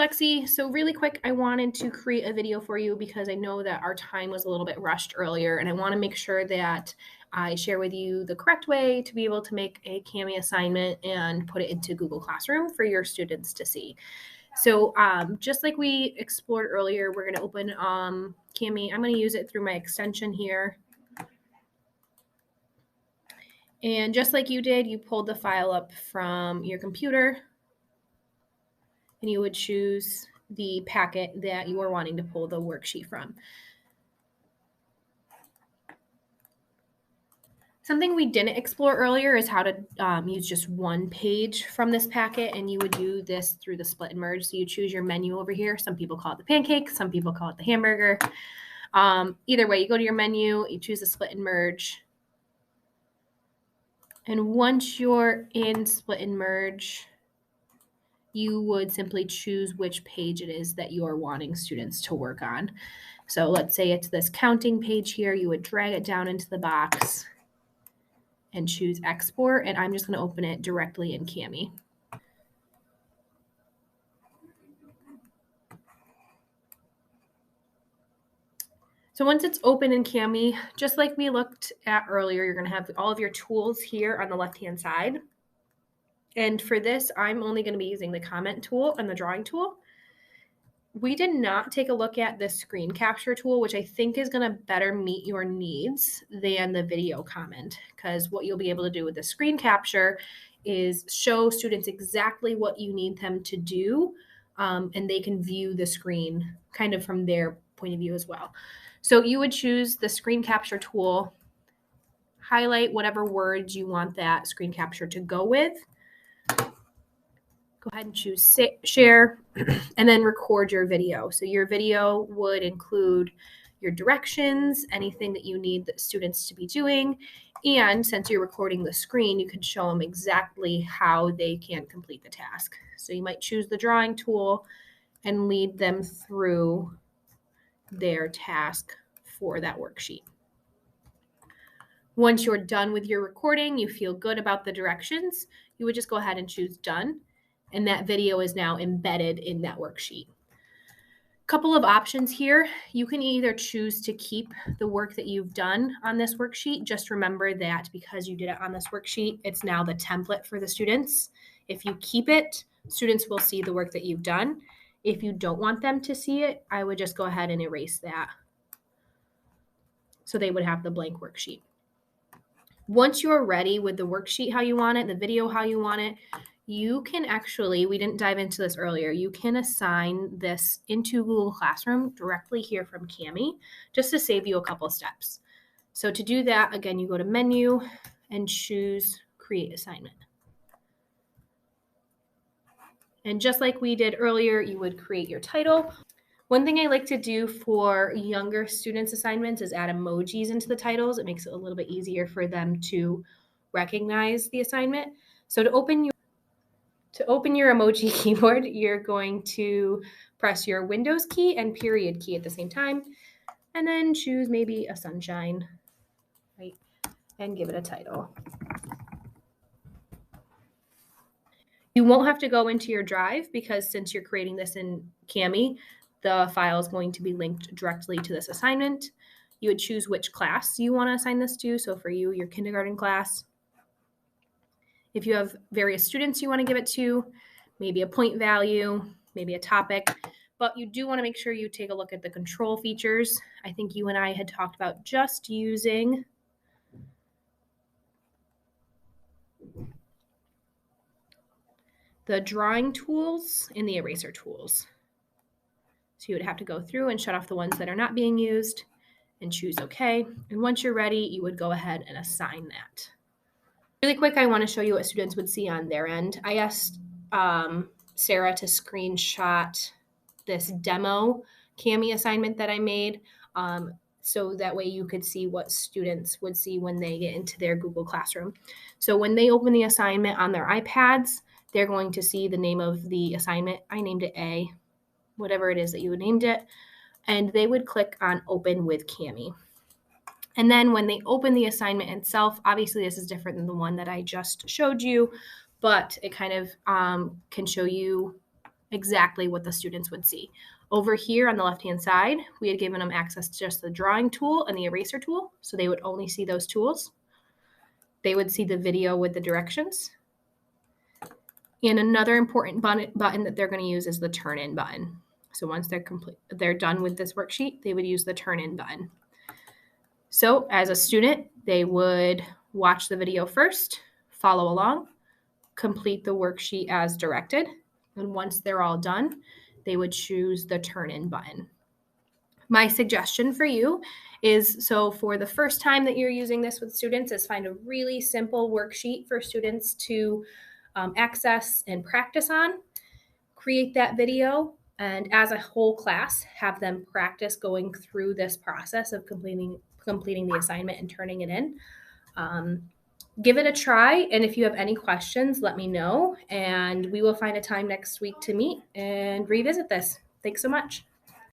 Lexi. So really quick, I wanted to create a video for you because I know that our time was a little bit rushed earlier, and I want to make sure that I share with you the correct way to be able to make a Kami assignment and put it into Google Classroom for your students to see. So just like we explored earlier, we're going to open Kami. I'm going to use it through my extension here. And just like you did, you pulled the file up from your computer, and you would choose the packet that you are wanting to pull the worksheet from. Something we didn't explore earlier is how to use just one page from this packet, and you would do this through the split and merge. So you choose your menu over here. Some people call it the pancake, some people call it the hamburger. Either way, you go to your menu, you choose the split and merge. And once you're in split and merge, you would simply choose which page it is that you are wanting students to work on. So let's say it's this counting page here. You would drag it down into the box and choose export, and I'm just going to open it directly in Kami. So once it's open in Kami, just like we looked at earlier, you're going to have all of your tools here on the left-hand side. And for this, I'm only going to be using the comment tool and the drawing tool. We did not take a look at the screen capture tool, which I think is going to better meet your needs than the video comment, because what you'll be able to do with the screen capture is show students exactly what you need them to do, and they can view the screen kind of from their point of view as well. So you would choose the screen capture tool, highlight whatever words you want that screen capture to go with. Go ahead and choose share and then record your video. So your video would include your directions, anything that you need the students to be doing. And since you're recording the screen, you can show them exactly how they can complete the task. So you might choose the drawing tool and lead them through their task for that worksheet. Once you're done with your recording, you feel good about the directions, you would just go ahead and choose done. And that video is now embedded in that worksheet. Couple of options here. You can either choose to keep the work that you've done on this worksheet. Just remember that because you did it on this worksheet, it's now the template for the students. If you keep it, students will see the work that you've done. If you don't want them to see it, I would just go ahead and erase that. So they would have the blank worksheet. Once you're ready with the worksheet how you want it, the video how you want it, you can actually, we didn't dive into this earlier, you can assign this into Google Classroom directly here from Kami, just to save you a couple steps. So to do that, again, you go to menu and choose create assignment. And just like we did earlier, you would create your title. One thing I like to do for younger students' assignments is add emojis into the titles. It makes it a little bit easier for them to recognize the assignment. So to open your emoji keyboard, you're going to press your Windows key and period key at the same time, and then choose maybe a sunshine, right? And give it a title. You won't have to go into your drive because since you're creating this in Kami, the file is going to be linked directly to this assignment. You would choose which class you want to assign this to. So for you, your kindergarten class. If you have various students you want to give it to, maybe a point value, maybe a topic, but you do want to make sure you take a look at the control features. I think you and I had talked about just using the drawing tools and the eraser tools. So you would have to go through and shut off the ones that are not being used and choose OK. And once you're ready, you would go ahead and assign that. Really quick, I want to show you what students would see on their end. I asked Sarah to screenshot this demo Kami assignment that I made, so that way you could see what students would see when they get into their Google Classroom. So when they open the assignment on their iPads, they're going to see the name of the assignment. I named it A, whatever it is that you named it, and they would click on Open with Kami. And then when they open the assignment itself, obviously this is different than the one that I just showed you, but it kind of can show you exactly what the students would see. Over here on the left-hand side, we had given them access to just the drawing tool and the eraser tool, so they would only see those tools. They would see the video with the directions. And another important button that they're going to use is the turn in button. So once they're done with this worksheet, they would use the turn in button. So as a student, they would watch the video first, follow along, complete the worksheet as directed. And once they're all done, they would choose the turn in button. My suggestion for you is, so for the first time that you're using this with students, is find a really simple worksheet for students to access and practice on. Create that video, and as a whole class, have them practice going through this process of completing the assignment and turning it in. Give it a try, and if you have any questions, let me know, and we will find a time next week to meet and revisit this. Thanks so much.